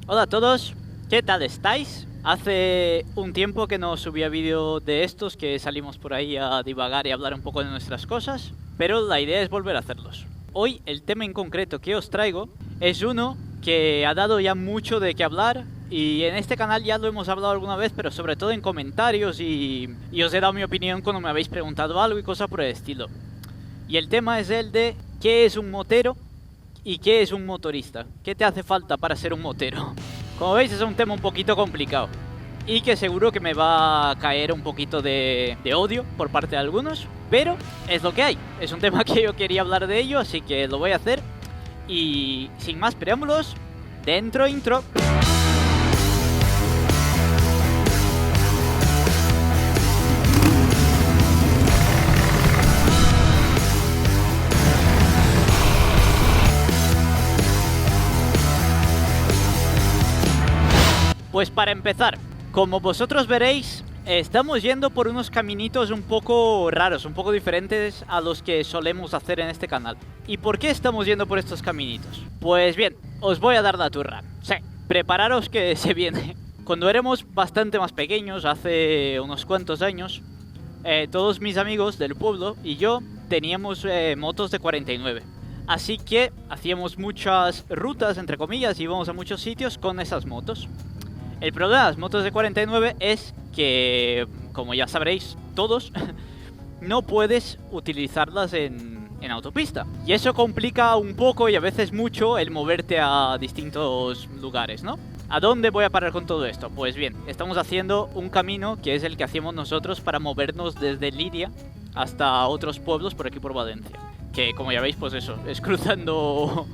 Hola a todos, ¿qué tal estáis? Hace un tiempo que no subía vídeo de estos, que salimos por ahí a divagar y hablar un poco de nuestras cosas, pero la idea es volver a hacerlos. Hoy el tema en concreto que os traigo es uno que ha dado ya mucho de qué hablar y en este canal ya lo hemos hablado alguna vez, pero sobre todo en comentarios y os he dado mi opinión cuando me habéis preguntado algo y cosas por el estilo. Y el tema es el de ¿qué es un motero? ¿Y qué es un motorista? ¿Qué te hace falta para ser un motero? Como veis es un tema un poquito complicado y que seguro que me va a caer un poquito de odio por parte de algunos, pero es lo que hay. Es un tema que yo quería hablar de ello, así que lo voy a hacer. Y sin más preámbulos, dentro intro. Pues para empezar, como vosotros veréis, estamos yendo por unos caminitos un poco raros, un poco diferentes a los que solemos hacer en este canal. ¿Y por qué estamos yendo por estos caminitos? Pues bien, os voy a dar la turra. Sí, prepararos que se viene. Cuando éramos bastante más pequeños, hace unos cuantos años, todos mis amigos del pueblo y yo teníamos motos de 49. Así que hacíamos muchas rutas, entre comillas, y íbamos a muchos sitios con esas motos. El problema de las motos de 49 es que, como ya sabréis todos, no puedes utilizarlas en autopista. Y eso complica un poco y a veces mucho el moverte a distintos lugares, ¿no? ¿A dónde voy a parar con todo esto? Pues bien, estamos haciendo un camino que es el que hacíamos nosotros para movernos desde Liria hasta otros pueblos por aquí por Valencia. Que, como ya veis, pues eso, es cruzando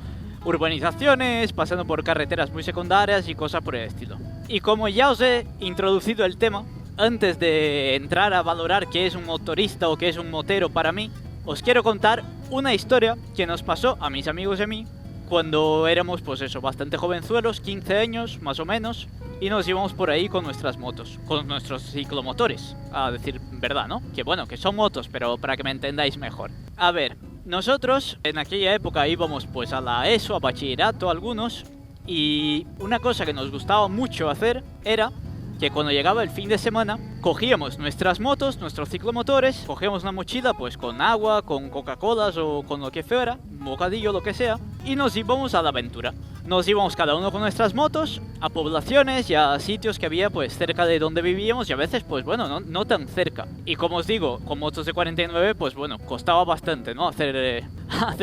urbanizaciones, pasando por carreteras muy secundarias y cosas por el estilo. Y como ya os he introducido el tema, antes de entrar a valorar qué es un motorista o qué es un motero para mí, os quiero contar una historia que nos pasó a mis amigos y a mí cuando éramos, pues eso, bastante jovenzuelos, 15 años más o menos, y nos íbamos por ahí con nuestras motos, con nuestros ciclomotores, a decir verdad, ¿no? Que bueno, que son motos, pero para que me entendáis mejor. A ver, nosotros en aquella época íbamos pues a la ESO, a bachillerato algunos, y una cosa que nos gustaba mucho hacer era que cuando llegaba el fin de semana cogíamos nuestras motos, nuestros ciclomotores, cogíamos una mochila pues con agua, con Coca-Colas o con lo que fuera, un bocadillo, lo que sea, y nos íbamos a la aventura. Nos íbamos cada uno con nuestras motos a poblaciones y a sitios que había pues cerca de donde vivíamos y a veces pues bueno, no tan cerca. Y como os digo, con motos de 49 pues bueno, costaba bastante, ¿no? Hacer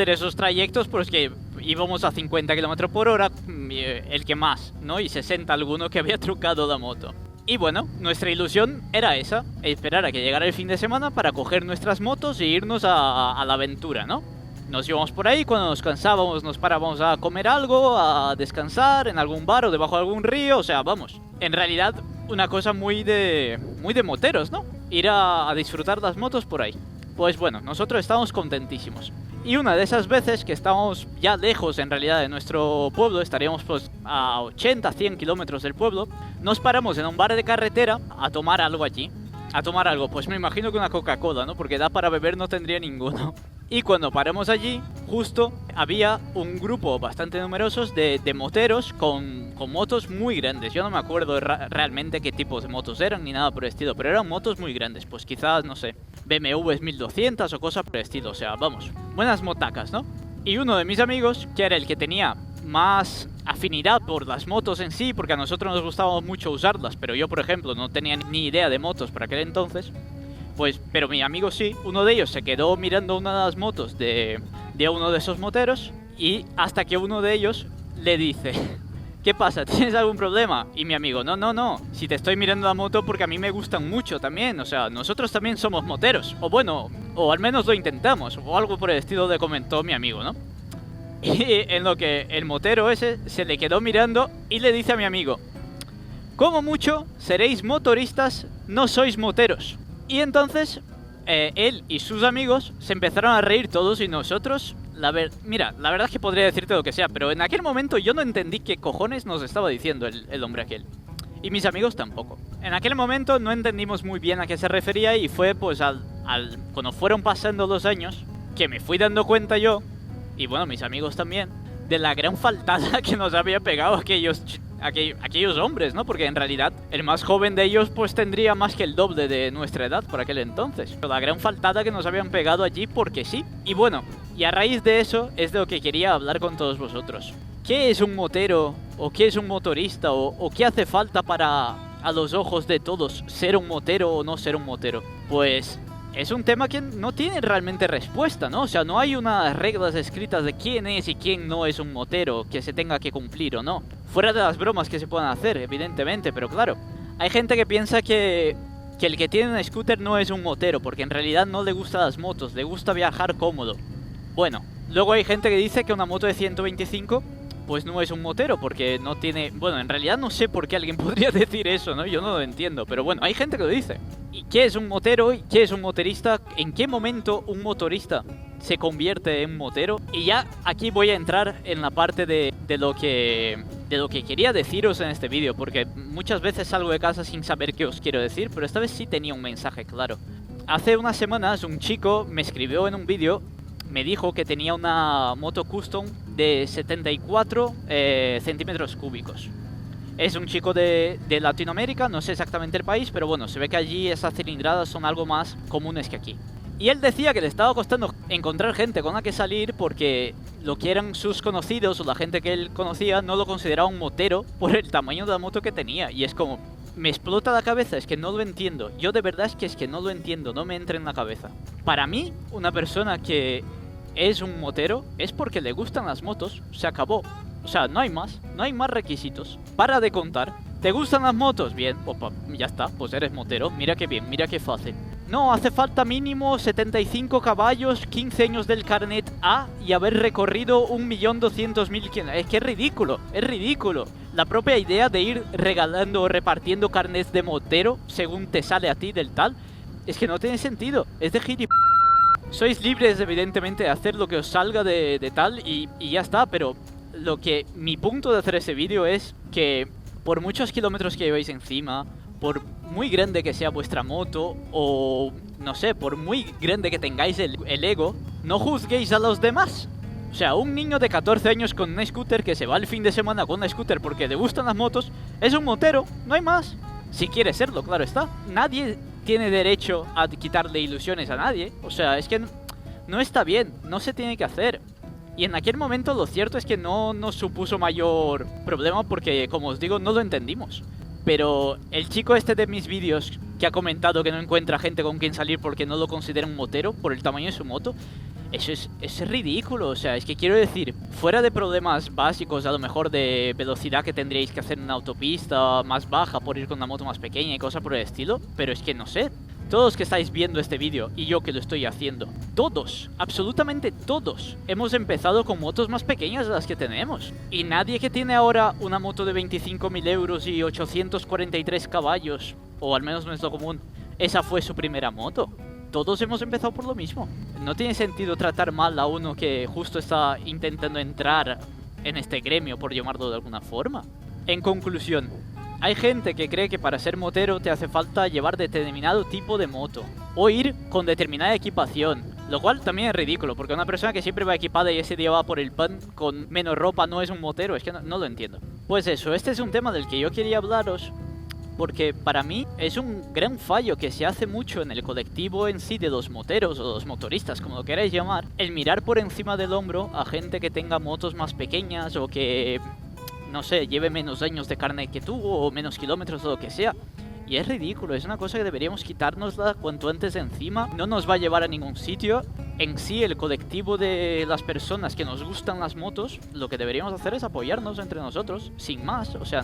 esos trayectos porque íbamos a 50 km por hora, el que más, ¿no? Y 60 alguno que había trucado la moto. Y bueno, nuestra ilusión era esa, esperar a que llegara el fin de semana para coger nuestras motos e irnos a la aventura, ¿no? Nos íbamos por ahí, cuando nos cansábamos nos parábamos a comer algo, a descansar en algún bar o debajo de algún río, o sea, vamos. En realidad, una cosa muy de moteros, ¿no? Ir a disfrutar las motos por ahí. Pues bueno, nosotros estábamos contentísimos. Y una de esas veces que estábamos ya lejos en realidad de nuestro pueblo, estaríamos pues a 80, 100 kilómetros del pueblo, nos paramos en un bar de carretera a tomar algo allí. A tomar algo, pues me imagino que una Coca-Cola, ¿no? Porque da para beber no tendría ninguno. Y cuando paramos allí, justo había un grupo bastante numerosos de moteros con motos muy grandes. Yo no me acuerdo realmente qué tipos de motos eran ni nada por el estilo, pero eran motos muy grandes. Pues quizás, no sé, BMWs 1200 o cosas por el estilo. O sea, vamos, buenas motacas, ¿no? Y uno de mis amigos, que era el que tenía más afinidad por las motos en sí, porque a nosotros nos gustaba mucho usarlas, pero yo, por ejemplo, no tenía ni idea de motos por aquel entonces. Pues, pero mi amigo sí, uno de ellos se quedó mirando una de las motos de uno de esos moteros y hasta que uno de ellos le dice: ¿qué pasa? ¿Tienes algún problema? Y mi amigo: no, si te estoy mirando la moto porque a mí me gustan mucho también, o sea, nosotros también somos moteros, o bueno, o al menos lo intentamos, o algo por el estilo le comentó mi amigo, ¿no? Y en lo que el motero ese se le quedó mirando y le dice a mi amigo: como mucho seréis motoristas, no sois moteros. Y entonces él y sus amigos se empezaron a reír todos y nosotros, mira, la verdad es que podría decirte lo que sea, pero en aquel momento yo no entendí qué cojones nos estaba diciendo el hombre aquel. Y mis amigos tampoco. En aquel momento no entendimos muy bien a qué se refería y fue pues cuando fueron pasando los años que me fui dando cuenta yo, y bueno, mis amigos también, de la gran faltada que nos había pegado aquellos hombres, ¿no? Porque en realidad el más joven de ellos pues tendría más que el doble de nuestra edad por aquel entonces. Pero la gran faltada que nos habían pegado allí porque sí. Y bueno, y a raíz de eso es de lo que quería hablar con todos vosotros. ¿Qué es un motero? ¿O qué es un motorista? ¿O qué hace falta para, a los ojos de todos, ser un motero o no ser un motero? Pues es un tema que no tiene realmente respuesta, ¿no? O sea, no hay unas reglas escritas de quién es y quién no es un motero que se tenga que cumplir o no. Fuera de las bromas que se puedan hacer, evidentemente, pero claro, hay gente que piensa que el que tiene un scooter no es un motero, porque en realidad no le gustan las motos, le gusta viajar cómodo. Bueno, luego hay gente que dice que una moto de 125... pues no es un motero porque no tiene... Bueno, en realidad no sé por qué alguien podría decir eso, ¿no? Yo no lo entiendo, pero bueno, hay gente que lo dice. ¿Y qué es un motero? ¿Y qué es un motorista? ¿En qué momento un motorista se convierte en motero? Y ya aquí voy a entrar en la parte de lo que quería deciros en este vídeo, porque muchas veces salgo de casa sin saber qué os quiero decir, pero esta vez sí tenía un mensaje claro. Hace unas semanas un chico me escribió en un vídeo, me dijo que tenía una moto custom de 74 centímetros cúbicos. Es un chico de Latinoamérica, no sé exactamente el país, pero bueno, se ve que allí esas cilindradas son algo más comunes que aquí. Y él decía que le estaba costando encontrar gente con la que salir porque lo que eran sus conocidos o la gente que él conocía no lo consideraba un motero por el tamaño de la moto que tenía. Y es como, me explota la cabeza, es que no lo entiendo. Yo de verdad es que no lo entiendo, no me entra en la cabeza. Para mí, una persona que es un motero es porque le gustan las motos, se acabó. O sea, no hay más requisitos. Para de contar. ¿Te gustan las motos? Bien, opa, ya está, pues eres motero. Mira qué bien, mira qué fácil. No, hace falta mínimo 75 caballos, 15 años del carnet A y haber recorrido 1.200.000 kilómetros. Es que es ridículo. La propia idea de ir regalando o repartiendo carnets de motero según te sale a ti del tal, es que no tiene sentido. Es de gilipollas. Sois libres, evidentemente, de hacer lo que os salga de tal y ya está, pero mi punto de hacer ese vídeo es que por muchos kilómetros que llevéis encima, por muy grande que sea vuestra moto, o no sé, por muy grande que tengáis el ego, no juzguéis a los demás. O sea, un niño de 14 años con una scooter que se va el fin de semana con una scooter porque le gustan las motos, es un motero, no hay más. Si quiere serlo, claro está. Nadie tiene derecho a quitarle ilusiones a nadie. O sea, es que no está bien, no se tiene que hacer. Y en aquel momento lo cierto es que no nos supuso mayor problema porque, como os digo, no lo entendimos. Pero el chico este de mis vídeos que ha comentado que no encuentra gente con quien salir porque no lo considera un motero por el tamaño de su moto, eso es ridículo. O sea, es que quiero decir, fuera de problemas básicos, a lo mejor de velocidad que tendríais que hacer en una autopista más baja por ir con una moto más pequeña y cosas por el estilo, pero es que no sé. Todos que estáis viendo este vídeo y yo que lo estoy haciendo, todos, absolutamente todos, hemos empezado con motos más pequeñas de las que tenemos. Y nadie que tiene ahora una moto de 25.000 euros y 843 caballos, o al menos no es lo común, esa fue su primera moto. Todos hemos empezado por lo mismo. No tiene sentido tratar mal a uno que justo está intentando entrar en este gremio, por llamarlo de alguna forma. En conclusión, hay gente que cree que para ser motero te hace falta llevar determinado tipo de moto o ir con determinada equipación, lo cual también es ridículo, porque una persona que siempre va equipada y ese día va por el pan con menos ropa no es un motero, es que no lo entiendo. Pues eso, este es un tema del que yo quería hablaros, porque para mí es un gran fallo que se hace mucho en el colectivo en sí de los moteros o los motoristas, como lo queráis llamar, el mirar por encima del hombro a gente que tenga motos más pequeñas o que, no sé, lleve menos años de carne que tú o menos kilómetros o lo que sea. Y es ridículo, es una cosa que deberíamos quitárnosla cuanto antes de encima. No nos va a llevar a ningún sitio. En sí, el colectivo de las personas que nos gustan las motos, lo que deberíamos hacer es apoyarnos entre nosotros, sin más. O sea,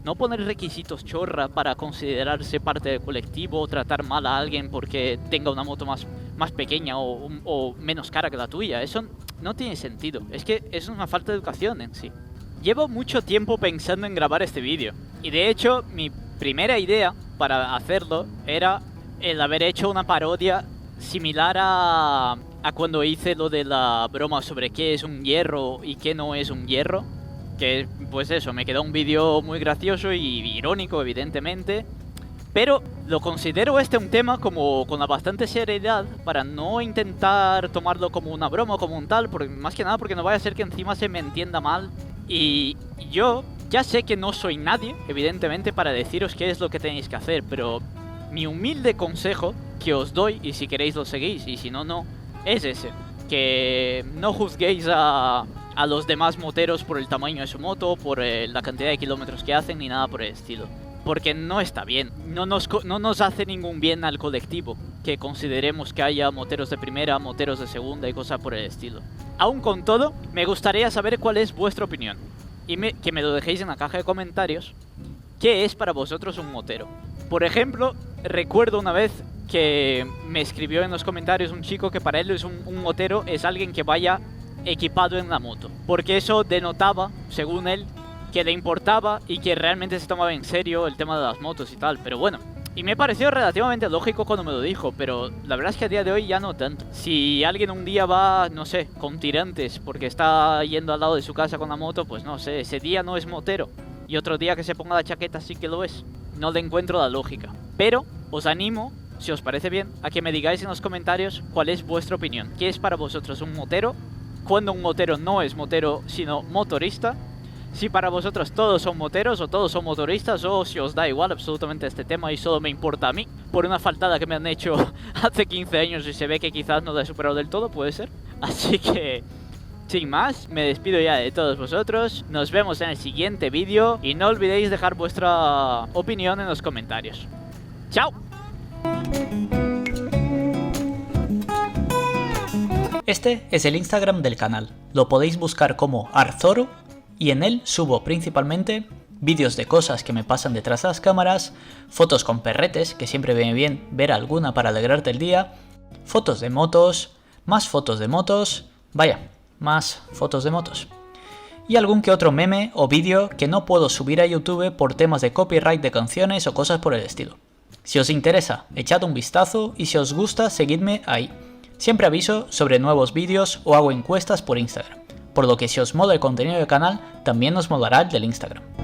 no poner requisitos chorra para considerarse parte del colectivo o tratar mal a alguien porque tenga una moto más pequeña o menos cara que la tuya. Eso no tiene sentido. Es que es una falta de educación en sí. Llevo mucho tiempo pensando en grabar este vídeo. Y de hecho, mi primera idea para hacerlo era el haber hecho una parodia similar a cuando hice lo de la broma sobre qué es un hierro y qué no es un hierro. Que pues eso, me quedó un vídeo muy gracioso y irónico, evidentemente. Pero lo considero un tema como con bastante seriedad para no intentar tomarlo como una broma o como un tal, porque, más que nada porque no vaya a ser que encima se me entienda mal. Y yo Ya sé que no soy nadie, evidentemente, para deciros qué es lo que tenéis que hacer, pero mi humilde consejo que os doy, y si queréis lo seguís, y si no, no, es ese. Que no juzguéis a los demás moteros por el tamaño de su moto, por la cantidad de kilómetros que hacen, ni nada por el estilo. Porque no está bien, no nos hace ningún bien al colectivo que consideremos que haya moteros de primera, moteros de segunda y cosas por el estilo. Aún con todo, me gustaría saber cuál es vuestra opinión. Y que me lo dejéis en la caja de comentarios. ¿Qué es para vosotros un motero? Por ejemplo, recuerdo una vez que me escribió en los comentarios un chico que para él es un motero es alguien que vaya equipado en la moto. Porque eso denotaba, según él, que le importaba y que realmente se tomaba en serio el tema de las motos y tal. Pero bueno, y me pareció relativamente lógico cuando me lo dijo, pero la verdad es que a día de hoy ya no tanto. Si alguien un día va, no sé, con tirantes porque está yendo al lado de su casa con la moto, pues no sé, ese día no es motero. Y otro día que se ponga la chaqueta sí que lo es. No le encuentro la lógica. Pero os animo, si os parece bien, a que me digáis en los comentarios cuál es vuestra opinión. ¿Qué es para vosotros un motero? ¿Cuándo un motero no es motero sino motorista? Si para vosotros todos son moteros o todos son motoristas, o si os da igual absolutamente este tema y solo me importa a mí por una faltada que me han hecho hace 15 años y se ve que quizás no la he superado del todo, puede ser. Así que, sin más, me despido ya de todos vosotros. Nos vemos en el siguiente vídeo y no olvidéis dejar vuestra opinión en los comentarios. ¡Chao! Este es el Instagram del canal. Lo podéis buscar como Arzoro. Y en él subo principalmente vídeos de cosas que me pasan detrás de las cámaras, fotos con perretes, que siempre viene bien ver alguna para alegrarte el día, fotos de motos, más fotos de motos, vaya, más fotos de motos. Y algún que otro meme o vídeo que no puedo subir a YouTube por temas de copyright de canciones o cosas por el estilo. Si os interesa, echad un vistazo y si os gusta, seguidme ahí. Siempre aviso sobre nuevos vídeos o hago encuestas por Instagram. Por lo que si os mola el contenido del canal, también os molará el del Instagram.